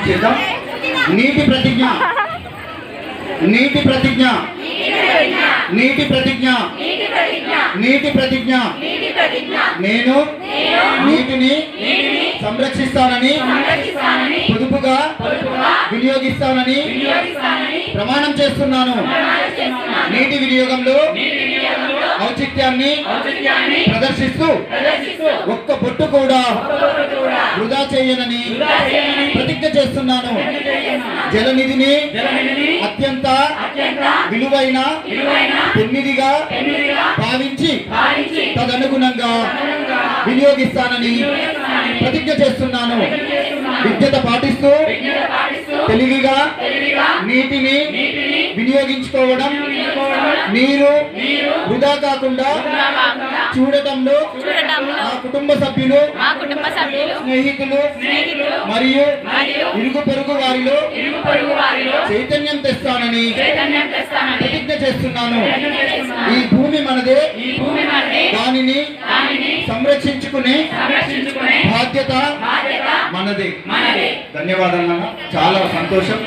చేద్దాం. నీటి ప్రతిజ్ఞ, నీటి ప్రతిజ్ఞ, నీటి ప్రతిజ్ఞ, నీటి ప్రతిజ్ఞ. నేను నీటిని సంరక్షిస్తానని పొదుపుగా వినియోగిస్తానని ప్రమాణం చేస్తున్నాను. నీటి వినియోగంలో ఔచిత్యాన్ని ప్రదర్శిస్తూ ఒక్క బొట్టు కూడా వృధా చేయనని ప్రతిజ్ఞ చేస్తున్నాను. జలనిధిని అత్యంత విలువైన పెన్నిధిగా భావించి తదనుగుణంగా వినియోగిస్తానని ప్రతిజ్ఞ చేస్తున్నాను. విజ్ఞత పాటిస్తూ తెలివిగా నీటిని వినియోగించుకోవడం, నీరు వృధా కాకుండా చూడటంలో మా కుటుంబ సభ్యులు, స్నేహితులు మరియు ఇరుగు పొరుగు వారిలో చైతన్యం తెస్తానని ప్రతిజ్ఞ చేస్తున్నాను. ఈ భూమి మనదే, దానిని సంరక్షించుకునే బాధ్యత మనదే. ధన్యవాదాలు. చాలా సంతోషం.